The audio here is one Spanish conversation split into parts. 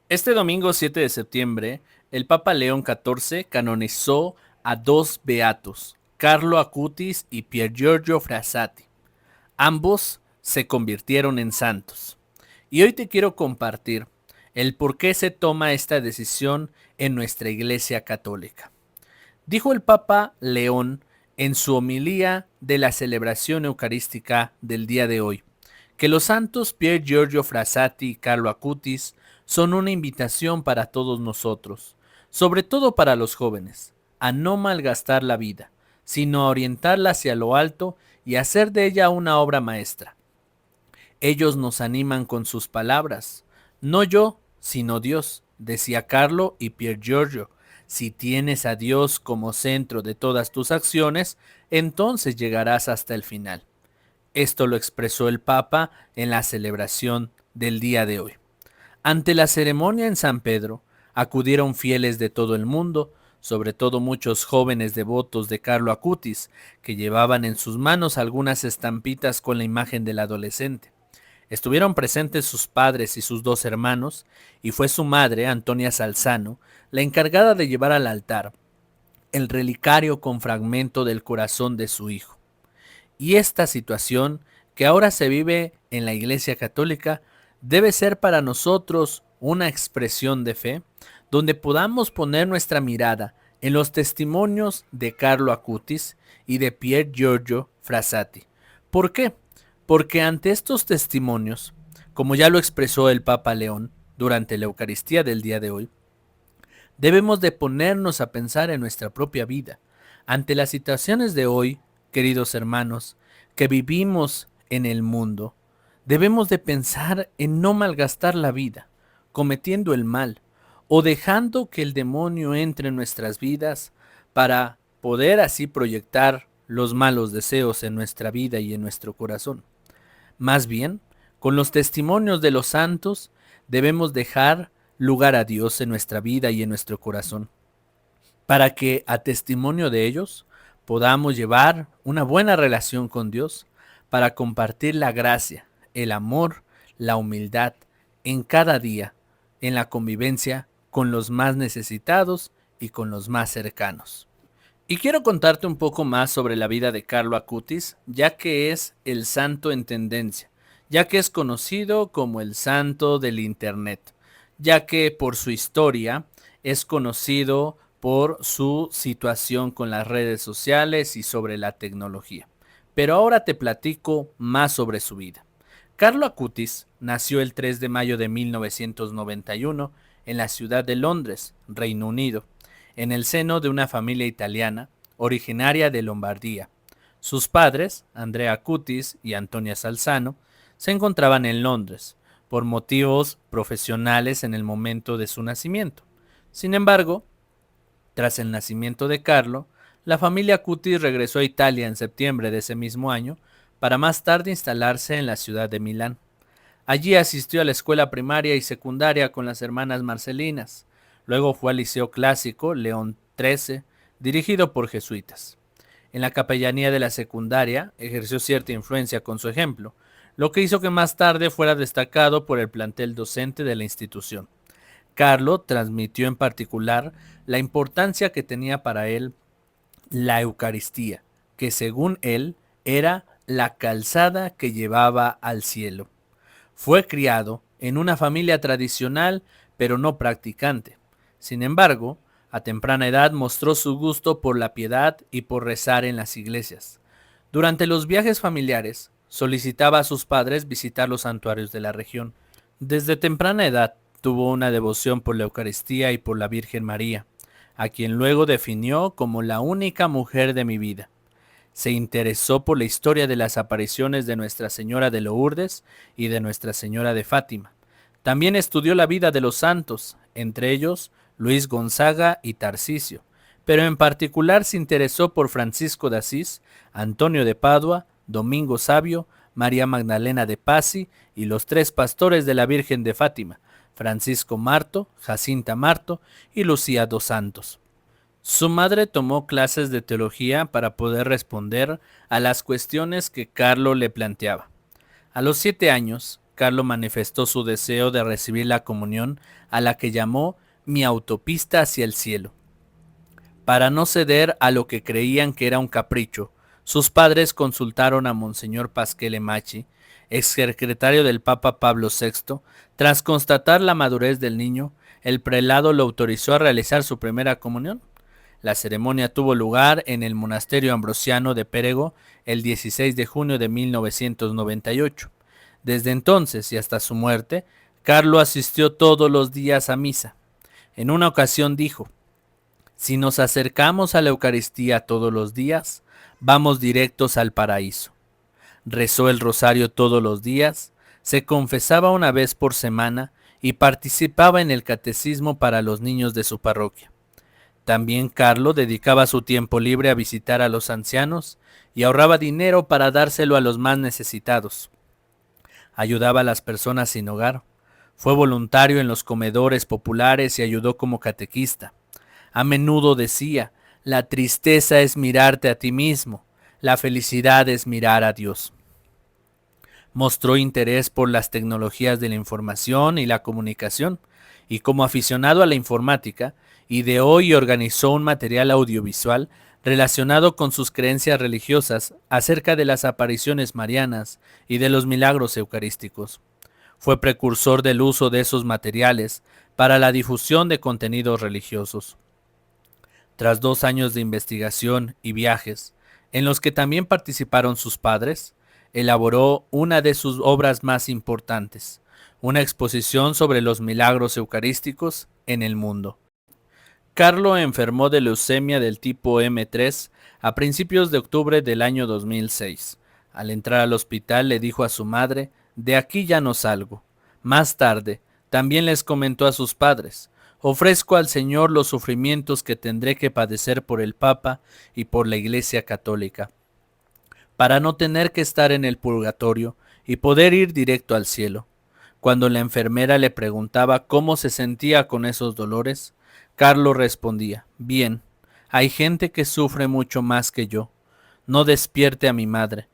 Este domingo 7 de septiembre, el Papa León XIV canonizó a dos beatos, Carlo Acutis y Pier Giorgio Frassati. Ambos se convirtieron en santos. Y hoy te quiero compartir el por qué se toma esta decisión en nuestra Iglesia Católica. Dijo el Papa León en su homilía de la celebración eucarística del día de hoy, que los santos Pier Giorgio Frassati y Carlo Acutis son una invitación para todos nosotros, sobre todo para los jóvenes, a no malgastar la vida, sino a orientarla hacia lo alto y hacer de ella una obra maestra. Ellos nos animan con sus palabras. No yo, sino Dios, decía Carlo y Pier Giorgio. Si tienes a Dios como centro de todas tus acciones, entonces llegarás hasta el final. Esto lo expresó el Papa en la celebración del día de hoy. Ante la ceremonia en San Pedro, acudieron fieles de todo el mundo, sobre todo muchos jóvenes devotos de Carlo Acutis, que llevaban en sus manos algunas estampitas con la imagen del adolescente. Estuvieron presentes sus padres y sus dos hermanos, y fue su madre, Antonia Salzano, la encargada de llevar al altar el relicario con fragmento del corazón de su hijo. Y esta situación, que ahora se vive en la Iglesia Católica, debe ser para nosotros una expresión de fe, donde podamos poner nuestra mirada en los testimonios de Carlo Acutis y de Pier Giorgio Frassati. ¿Por qué? Porque ante estos testimonios, como ya lo expresó el Papa León durante la Eucaristía del día de hoy, debemos de ponernos a pensar en nuestra propia vida. Ante las situaciones de hoy, queridos hermanos, que vivimos en el mundo, debemos de pensar en no malgastar la vida, cometiendo el mal, o dejando que el demonio entre en nuestras vidas para poder así proyectar los malos deseos en nuestra vida y en nuestro corazón. Más bien, con los testimonios de los santos, debemos dejar lugar a Dios en nuestra vida y en nuestro corazón, para que a testimonio de ellos podamos llevar una buena relación con Dios, para compartir la gracia, el amor, la humildad en cada día, en la convivencia con los más necesitados y con los más cercanos. Y quiero contarte un poco más sobre la vida de Carlo Acutis, ya que es el santo en tendencia, ya que es conocido como el santo del Internet, ya que por su historia es conocido por su situación con las redes sociales y sobre la tecnología. Pero ahora te platico más sobre su vida. Carlo Acutis nació el 3 de mayo de 1991 en la ciudad de Londres, Reino Unido, en el seno de una familia italiana originaria de Lombardía. Sus padres, Andrea Acutis y Antonia Salzano, se encontraban en Londres por motivos profesionales en el momento de su nacimiento. Sin embargo, tras el nacimiento de Carlo, la familia Acutis regresó a Italia en septiembre de ese mismo año para más tarde instalarse en la ciudad de Milán. Allí asistió a la escuela primaria y secundaria con las hermanas Marcelinas. Luego fue al Liceo Clásico León XIII, dirigido por jesuitas. En la capellanía de la secundaria ejerció cierta influencia con su ejemplo, lo que hizo que más tarde fuera destacado por el plantel docente de la institución. Carlo transmitió en particular la importancia que tenía para él la Eucaristía, que según él era la calzada que llevaba al cielo. Fue criado en una familia tradicional, pero no practicante. Sin embargo, a temprana edad mostró su gusto por la piedad y por rezar en las iglesias. Durante los viajes familiares, solicitaba a sus padres visitar los santuarios de la región. Desde temprana edad tuvo una devoción por la Eucaristía y por la Virgen María, a quien luego definió como la única mujer de mi vida. Se interesó por la historia de las apariciones de Nuestra Señora de Lourdes y de Nuestra Señora de Fátima. También estudió la vida de los santos, entre ellos Luis Gonzaga y Tarcisio, pero en particular se interesó por Francisco de Asís, Antonio de Padua, Domingo Savio, María Magdalena de Pazzi y los tres pastores de la Virgen de Fátima, Francisco Marto, Jacinta Marto y Lucía dos Santos. Su madre tomó clases de teología para poder responder a las cuestiones que Carlo le planteaba. A los 7 años, Carlo manifestó su deseo de recibir la comunión, a la que llamó mi autopista hacia el cielo. Para no ceder a lo que creían que era un capricho, sus padres consultaron a Monseñor Pasquale Macchi, exsecretario del Papa Pablo VI. Tras constatar la madurez del niño, el prelado lo autorizó a realizar su primera comunión. La ceremonia tuvo lugar en el monasterio ambrosiano de Pérego el 16 de junio de 1998. Desde entonces y hasta su muerte, Carlo asistió todos los días a misa. En una ocasión dijo: si nos acercamos a la Eucaristía todos los días, vamos directos al paraíso. Rezó el rosario todos los días, se confesaba una vez por semana y participaba en el catecismo para los niños de su parroquia. También Carlo dedicaba su tiempo libre a visitar a los ancianos y ahorraba dinero para dárselo a los más necesitados. Ayudaba a las personas sin hogar. Fue voluntario en los comedores populares y ayudó como catequista. A menudo decía: la tristeza es mirarte a ti mismo, la felicidad es mirar a Dios. Mostró interés por las tecnologías de la información y la comunicación, y como aficionado a la informática, ideó y organizó un material audiovisual relacionado con sus creencias religiosas acerca de las apariciones marianas y de los milagros eucarísticos. Fue precursor del uso de esos materiales para la difusión de contenidos religiosos. Tras 2 años de investigación y viajes, en los que también participaron sus padres, elaboró una de sus obras más importantes, una exposición sobre los milagros eucarísticos en el mundo. Carlo enfermó de leucemia del tipo M3 a principios de octubre del año 2006. Al entrar al hospital le dijo a su madre: de aquí ya no salgo. Más tarde, también les comentó a sus padres: ofrezco al Señor los sufrimientos que tendré que padecer por el Papa y por la Iglesia Católica, para no tener que estar en el purgatorio y poder ir directo al cielo. Cuando la enfermera le preguntaba cómo se sentía con esos dolores, Carlo respondía: bien, hay gente que sufre mucho más que yo. No despierte a mi madre,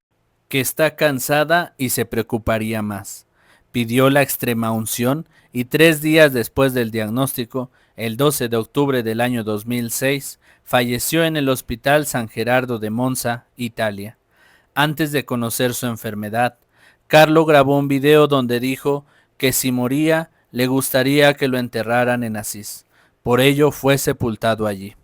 que está cansada y se preocuparía más. Pidió la extrema unción y 3 días después del diagnóstico, el 12 de octubre del año 2006, falleció en el Hospital San Gerardo de Monza, Italia. Antes de conocer su enfermedad, Carlo grabó un video donde dijo que si moría le gustaría que lo enterraran en Asís. Por ello fue sepultado allí.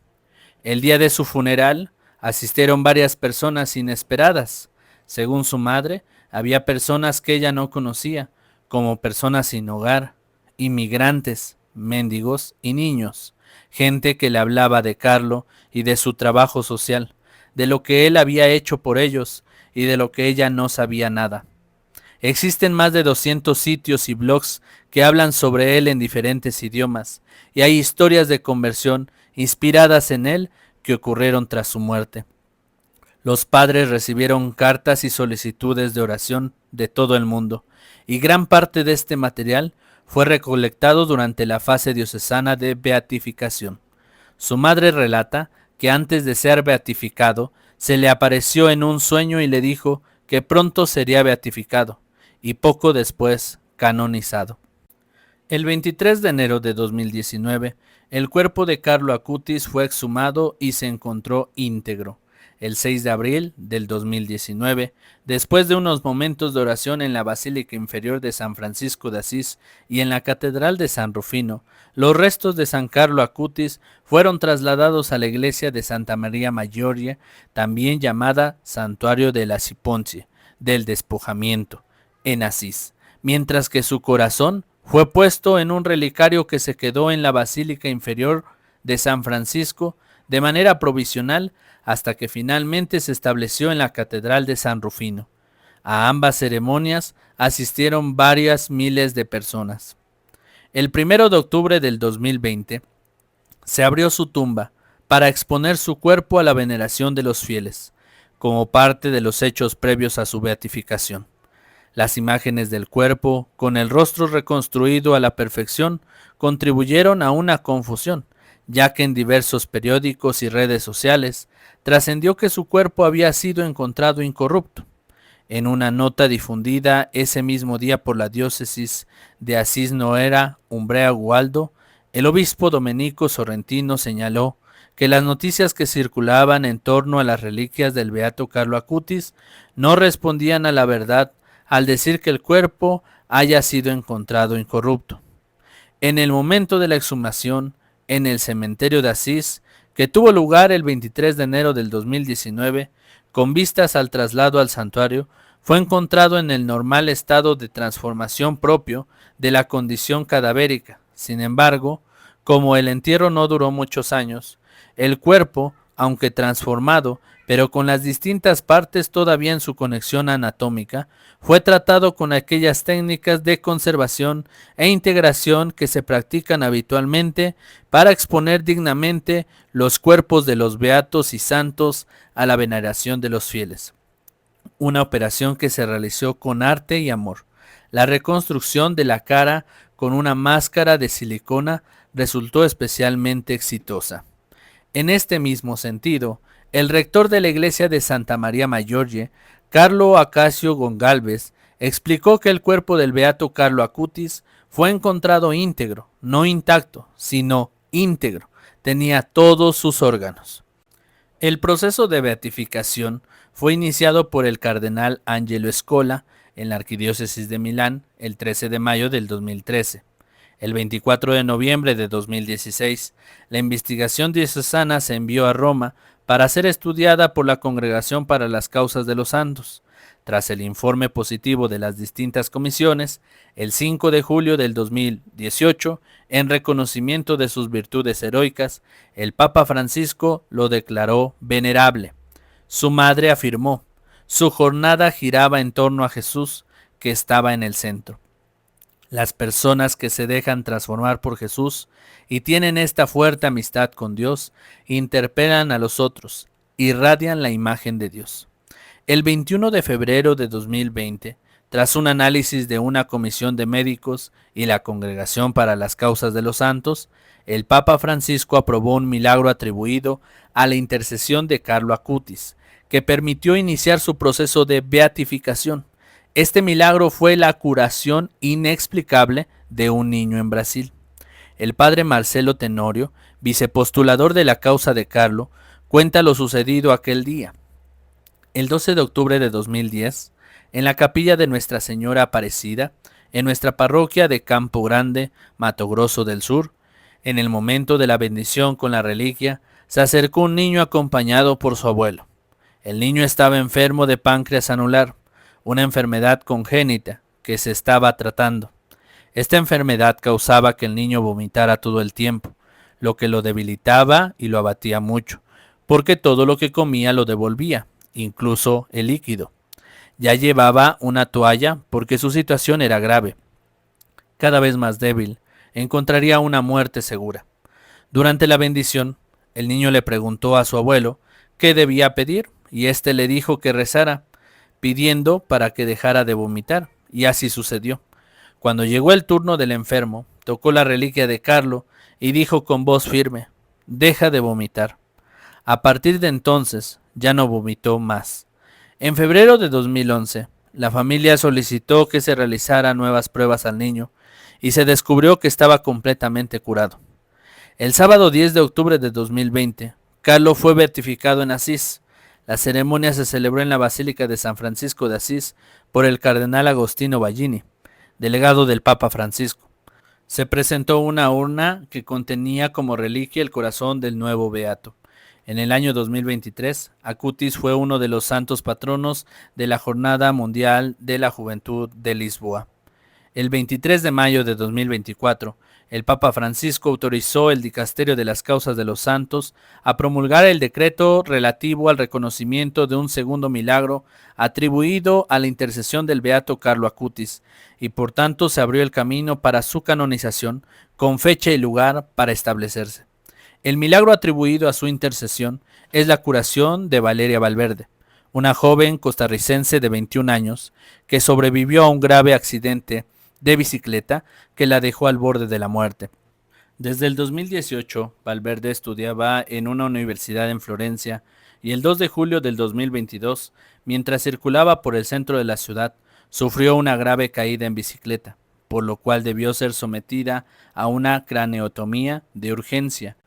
El día de su funeral asistieron varias personas inesperadas. Según su madre, había personas que ella no conocía, como personas sin hogar, inmigrantes, mendigos y niños, gente que le hablaba de Carlo y de su trabajo social, de lo que él había hecho por ellos y de lo que ella no sabía nada. Existen más de 200 sitios y blogs que hablan sobre él en diferentes idiomas, y hay historias de conversión inspiradas en él que ocurrieron tras su muerte. Los padres recibieron cartas y solicitudes de oración de todo el mundo, y gran parte de este material fue recolectado durante la fase diocesana de beatificación. Su madre relata que antes de ser beatificado, se le apareció en un sueño y le dijo que pronto sería beatificado, y poco después canonizado. El 23 de enero de 2019, el cuerpo de Carlo Acutis fue exhumado y se encontró íntegro. El 6 de abril del 2019, después de unos momentos de oración en la Basílica Inferior de San Francisco de Asís y en la Catedral de San Rufino, los restos de San Carlo Acutis fueron trasladados a la iglesia de Santa María Maggiore, también llamada Santuario de la Siponzie, del Despojamiento, en Asís, mientras que su corazón fue puesto en un relicario que se quedó en la Basílica Inferior de San Francisco de manera provisional hasta que finalmente se estableció en la Catedral de San Rufino. A ambas ceremonias asistieron varias miles de personas. El 1 de octubre del 2020 se abrió su tumba para exponer su cuerpo a la veneración de los fieles, como parte de los hechos previos a su beatificación. Las imágenes del cuerpo, con el rostro reconstruido a la perfección, contribuyeron a una confusión, ya que en diversos periódicos y redes sociales trascendió que su cuerpo había sido encontrado incorrupto. En una nota difundida ese mismo día por la diócesis de Asís Noera Umbrea Gualdo, el obispo Domenico Sorrentino señaló que las noticias que circulaban en torno a las reliquias del beato Carlo Acutis no respondían a la verdad al decir que el cuerpo haya sido encontrado incorrupto. En el momento de la exhumación en el cementerio de Asís, que tuvo lugar el 23 de enero del 2019, con vistas al traslado al santuario, fue encontrado en el normal estado de transformación propio de la condición cadavérica. Sin embargo, como el entierro no duró muchos años, el cuerpo, aunque transformado, pero con las distintas partes todavía en su conexión anatómica, fue tratado con aquellas técnicas de conservación e integración que se practican habitualmente para exponer dignamente los cuerpos de los beatos y santos a la veneración de los fieles. Una operación que se realizó con arte y amor. La reconstrucción de la cara con una máscara de silicona resultó especialmente exitosa. En este mismo sentido, el rector de la iglesia de Santa María Maggiore, Carlo Acacio Gongalves, explicó que el cuerpo del beato Carlo Acutis fue encontrado íntegro, no intacto, sino íntegro. Tenía todos sus órganos. El proceso de beatificación fue iniciado por el cardenal Angelo Scola en la arquidiócesis de Milán el 13 de mayo del 2013. El 24 de noviembre de 2016, la investigación diocesana se envió a Roma para ser estudiada por la Congregación para las Causas de los Santos. Tras el informe positivo de las distintas comisiones, el 5 de julio del 2018, en reconocimiento de sus virtudes heroicas, el Papa Francisco lo declaró venerable. Su madre afirmó, su jornada giraba en torno a Jesús, que estaba en el centro. Las personas que se dejan transformar por Jesús y tienen esta fuerte amistad con Dios, interpelan a los otros, irradian la imagen de Dios. El 21 de febrero de 2020, tras un análisis de una comisión de médicos y la Congregación para las Causas de los Santos, el Papa Francisco aprobó un milagro atribuido a la intercesión de Carlo Acutis, que permitió iniciar su proceso de beatificación. Este milagro fue la curación inexplicable de un niño en Brasil. El padre Marcelo Tenorio, vicepostulador de la causa de Carlo, cuenta lo sucedido aquel día. El 12 de octubre de 2010, en la capilla de Nuestra Señora Aparecida, en nuestra parroquia de Campo Grande, Mato Grosso del Sur, en el momento de la bendición con la reliquia, se acercó un niño acompañado por su abuelo. El niño estaba enfermo de páncreas anular, una enfermedad congénita que se estaba tratando. Esta enfermedad causaba que el niño vomitara todo el tiempo, lo que lo debilitaba y lo abatía mucho, porque todo lo que comía lo devolvía, incluso el líquido. Ya llevaba una toalla porque su situación era grave. Cada vez más débil, encontraría una muerte segura. Durante la bendición, el niño le preguntó a su abuelo qué debía pedir y éste le dijo que rezara, pidiendo para que dejara de vomitar, y así sucedió. Cuando llegó el turno del enfermo, tocó la reliquia de Carlo y dijo con voz firme, deja de vomitar. A partir de entonces, ya no vomitó más. En febrero de 2011, la familia solicitó que se realizaran nuevas pruebas al niño y se descubrió que estaba completamente curado. El sábado 10 de octubre de 2020, Carlo fue beatificado en Asís. La ceremonia se celebró en la Basílica de San Francisco de Asís por el cardenal Agostino Ballini, delegado del Papa Francisco. Se presentó una urna que contenía como reliquia el corazón del nuevo beato. En el año 2023, Acutis fue uno de los santos patronos de la Jornada Mundial de la Juventud de Lisboa. El 23 de mayo de 2024, el Papa Francisco autorizó el Dicasterio de las Causas de los Santos a promulgar el decreto relativo al reconocimiento de un segundo milagro atribuido a la intercesión del beato Carlo Acutis, y por tanto se abrió el camino para su canonización con fecha y lugar para establecerse. El milagro atribuido a su intercesión es la curación de Valeria Valverde, una joven costarricense de 21 años que sobrevivió a un grave accidente de bicicleta que la dejó al borde de la muerte. Desde el 2018, Valverde estudiaba en una universidad en Florencia y el 2 de julio del 2022, mientras circulaba por el centro de la ciudad, sufrió una grave caída en bicicleta, por lo cual debió ser sometida a una craneotomía de urgencia,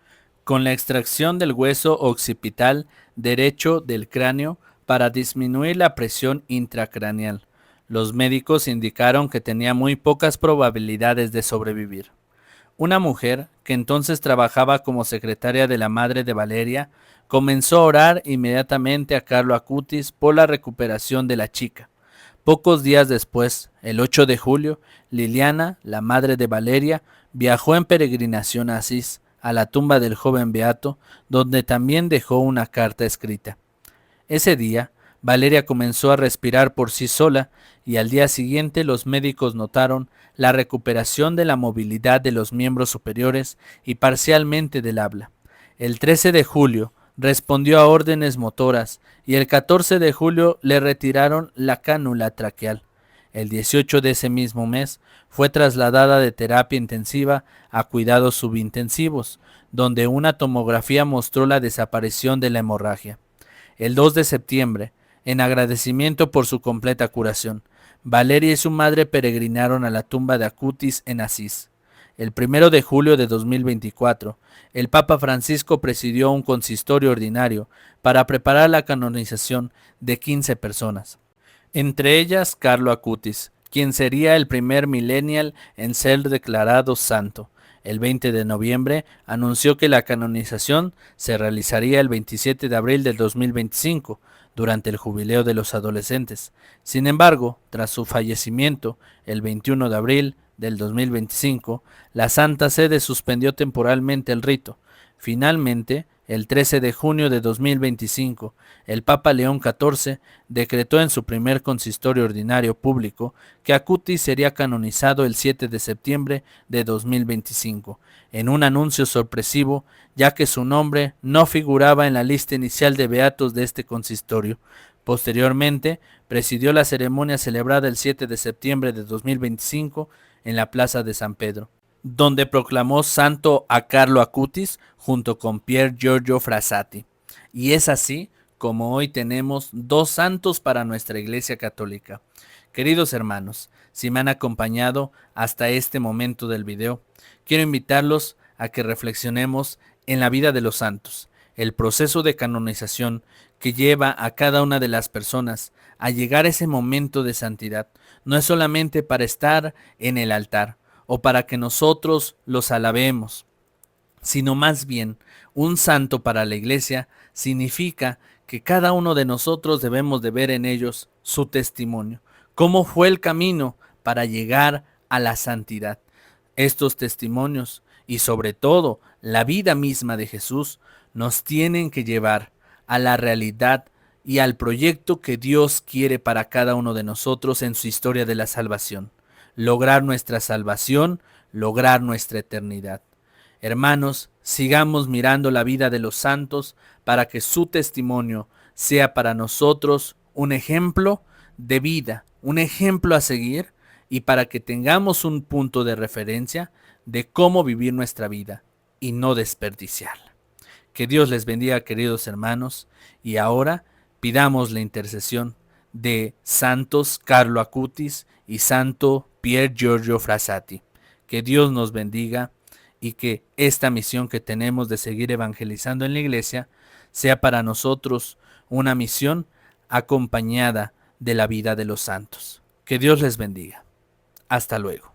con la extracción del hueso occipital derecho del cráneo para disminuir la presión intracraneal. Los médicos indicaron que tenía muy pocas probabilidades de sobrevivir. Una mujer, que entonces trabajaba como secretaria de la madre de Valeria, comenzó a orar inmediatamente a Carlo Acutis por la recuperación de la chica. Pocos días después, el 8 de julio, Liliana, la madre de Valeria, viajó en peregrinación a Asís, a la tumba del joven beato, donde también dejó una carta escrita. Ese día, Valeria comenzó a respirar por sí sola y al día siguiente los médicos notaron la recuperación de la movilidad de los miembros superiores y parcialmente del habla. El 13 de julio respondió a órdenes motoras y el 14 de julio le retiraron la cánula traqueal. El 18 de ese mismo mes fue trasladada de terapia intensiva a cuidados subintensivos, donde una tomografía mostró la desaparición de la hemorragia. El 2 de septiembre, en agradecimiento por su completa curación, Valeria y su madre peregrinaron a la tumba de Acutis en Asís. El 1 de julio de 2024, el Papa Francisco presidió un consistorio ordinario para preparar la canonización de 15 personas, entre ellas Carlo Acutis, quien sería el primer millennial en ser declarado santo. El 20 de noviembre anunció que la canonización se realizaría el 27 de abril del 2025, durante el jubileo de los adolescentes. Sin embargo, tras su fallecimiento, el 21 de abril del 2025, la Santa Sede suspendió temporalmente el rito. Finalmente, el 13 de junio de 2025, el Papa León XIV decretó en su primer consistorio ordinario público que Acutis sería canonizado el 7 de septiembre de 2025, en un anuncio sorpresivo, ya que su nombre no figuraba en la lista inicial de beatos de este consistorio. Posteriormente, presidió la ceremonia celebrada el 7 de septiembre de 2025 en la Plaza de San Pedro, donde proclamó santo a Carlo Acutis junto con Pier Giorgio Frassati. Y es así como hoy tenemos dos santos para nuestra Iglesia Católica. Queridos hermanos, si me han acompañado hasta este momento del video, quiero invitarlos a que reflexionemos en la vida de los santos, el proceso de canonización que lleva a cada una de las personas a llegar a ese momento de santidad. No es solamente para estar en el altar o para que nosotros los alabemos, sino más bien un santo para la Iglesia significa que cada uno de nosotros debemos de ver en ellos su testimonio, cómo fue el camino para llegar a la santidad. Estos testimonios y sobre todo la vida misma de Jesús nos tienen que llevar a la realidad y al proyecto que Dios quiere para cada uno de nosotros en su historia de la salvación. Lograr nuestra salvación, lograr nuestra eternidad. Hermanos, sigamos mirando la vida de los santos para que su testimonio sea para nosotros un ejemplo de vida, un ejemplo a seguir y para que tengamos un punto de referencia de cómo vivir nuestra vida y no desperdiciarla. Que Dios les bendiga, queridos hermanos, y ahora pidamos la intercesión de santos Carlo Acutis y santo Pier Giorgio Frassati. Que Dios nos bendiga y que esta misión que tenemos de seguir evangelizando en la Iglesia sea para nosotros una misión acompañada de la vida de los santos. Que Dios les bendiga. Hasta luego.